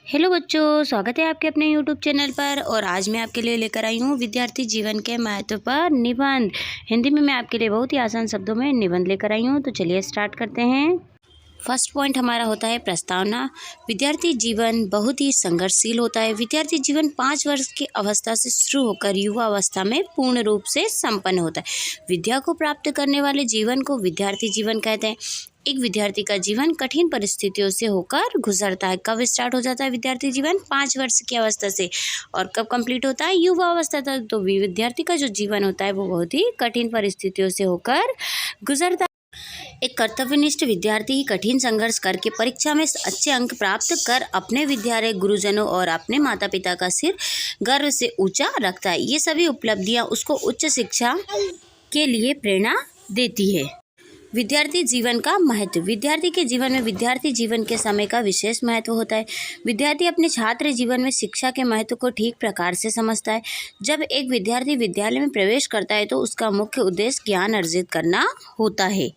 Hello बच्चों, स्वागत है आपके अपने यूट्यूब चैनल पर। और आज मैं आपके लिए लेकर आई हूँ विद्यार्थी जीवन के महत्व पर निबंध। हिंदी में मैं आपके लिए बहुत ही आसान शब्दों में निबंध लेकर आई हूँ। तो चलिए स्टार्ट करते हैं। फर्स्ट पॉइंट हमारा होता है प्रस्तावना। विद्यार्थी जीवन बहुत ही संघर्षशील होता है। विद्यार्थी जीवन 5 वर्ष की अवस्था से शुरू होकर युवा अवस्था में पूर्ण रूप से संपन्न होता है। विद्या को प्राप्त करने वाले जीवन को विद्यार्थी जीवन कहते हैं। एक विद्यार्थी का जीवन कठिन परिस्थितियों से होकर गुजरता है। कब स्टार्ट हो जाता है विद्यार्थी जीवन? 5 वर्ष की अवस्था से। और कब कंप्लीट होता है? युवा अवस्था तक। तो विद्यार्थी का जो जीवन होता है वो बहुत ही कठिन परिस्थितियों से होकर गुजरता है। एक कर्तव्यनिष्ठ विद्यार्थी ही कठिन संघर्ष करके परीक्षा में अच्छे अंक प्राप्त कर अपने विद्यालय, गुरुजनों और अपने माता पिता का सिर गर्व से ऊंचा रखता है। ये सभी उपलब्धियां उसको उच्च शिक्षा के लिए प्रेरणा देती है। विद्यार्थी जीवन का महत्व। विद्यार्थी के जीवन में विद्यार्थी जीवन के समय का विशेष महत्व होता है। विद्यार्थी अपने छात्र जीवन में शिक्षा के महत्व को ठीक प्रकार से समझता है। जब एक विद्यार्थी विद्यालय में प्रवेश करता है तो उसका मुख्य उद्देश्य ज्ञान अर्जित करना होता है।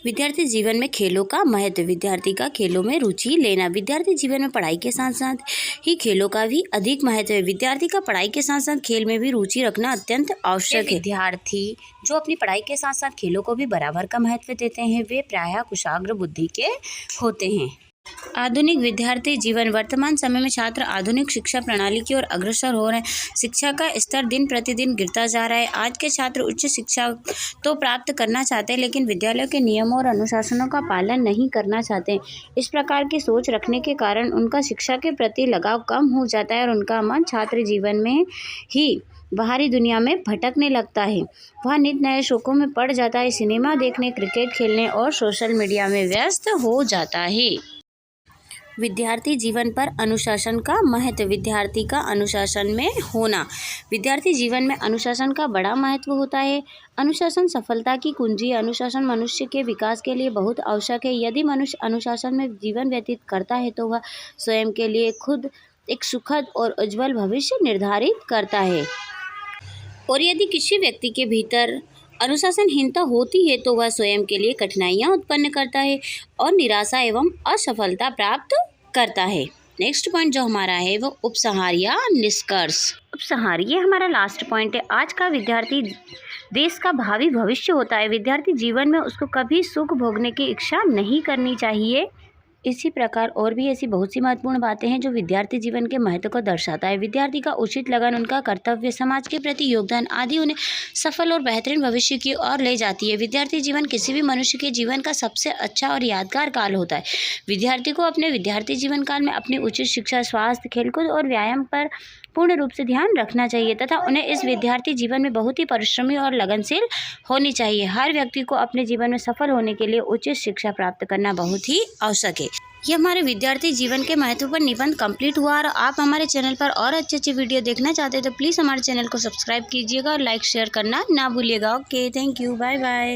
विद्यार्थी जीवन में खेलों का महत्व। विद्यार्थी का खेलों में रुचि लेना। विद्यार्थी जीवन में पढ़ाई के साथ साथ ही खेलों का भी अधिक महत्व है। विद्यार्थी का पढ़ाई के साथ साथ खेल में भी रुचि रखना अत्यंत आवश्यक है। विद्यार्थी जो अपनी पढ़ाई के साथ साथ खेलों को भी बराबर का महत्व देते हैं वे प्रायः कुशाग्र बुद्धि के होते हैं। आधुनिक विद्यार्थी जीवन। वर्तमान समय में छात्र आधुनिक शिक्षा प्रणाली की ओर अग्रसर हो रहे हैं। शिक्षा का स्तर दिन प्रतिदिन गिरता जा रहा है। आज के छात्र उच्च शिक्षा तो प्राप्त करना चाहते हैं लेकिन विद्यालयों के नियमों और अनुशासनों का पालन नहीं करना चाहते। इस प्रकार की सोच रखने के कारण उनका शिक्षा के प्रति लगाव कम हो जाता है और उनका मन छात्र जीवन में ही बाहरी दुनिया में भटकने लगता है। वह नित नए शौकों में पड़ जाता है। सिनेमा देखने, क्रिकेट खेलने और सोशल मीडिया में व्यस्त हो जाता है। विद्यार्थी जीवन पर अनुशासन का महत्व। विद्यार्थी का अनुशासन में होना। विद्यार्थी जीवन में अनुशासन का बड़ा महत्व होता है। अनुशासन सफलता की कुंजी है। अनुशासन मनुष्य के विकास के लिए बहुत आवश्यक है। यदि मनुष्य अनुशासन में जीवन व्यतीत करता है तो वह स्वयं के लिए खुद एक सुखद और उज्ज्वल भविष्य निर्धारित करता है। और यदि किसी व्यक्ति के भीतर अनुशासनहीनता होती है तो वह स्वयं के लिए कठिनाइयाँ उत्पन्न करता है और निराशा एवं असफलता प्राप्त करता है। नेक्स्ट पॉइंट जो हमारा है वो उपसंहार या निष्कर्ष। उपसंहार ये हमारा लास्ट पॉइंट है। आज का विद्यार्थी देश का भावी भविष्य होता है। विद्यार्थी जीवन में उसको कभी सुख भोगने की इच्छा नहीं करनी चाहिए। इसी प्रकार और भी ऐसी बहुत सी महत्वपूर्ण बातें हैं जो विद्यार्थी जीवन के महत्व को दर्शाता है। विद्यार्थी का उचित लगन, उनका कर्तव्य, समाज के प्रति योगदान आदि उन्हें सफल और बेहतरीन भविष्य की ओर ले जाती है। विद्यार्थी जीवन किसी भी मनुष्य के जीवन का सबसे अच्छा और यादगार काल होता है। विद्यार्थी को अपने विद्यार्थी जीवन काल में अपनी उचित शिक्षा, स्वास्थ्य, खेलकूद और व्यायाम पर पूर्ण रूप से ध्यान रखना चाहिए तथा उन्हें इस विद्यार्थी जीवन में बहुत ही परिश्रमी और लगनशील होनी चाहिए। हर व्यक्ति को अपने जीवन में सफल होने के लिए उचित शिक्षा प्राप्त करना बहुत ही आवश्यक है। ये हमारे विद्यार्थी जीवन के महत्व पर निबंध कंप्लीट हुआ। और आप हमारे चैनल पर और अच्छे वीडियो देखना चाहते हैं तो प्लीज़ हमारे चैनल को सब्सक्राइब कीजिएगा और लाइक शेयर करना ना भूलिएगा। Okay, thank you, bye bye.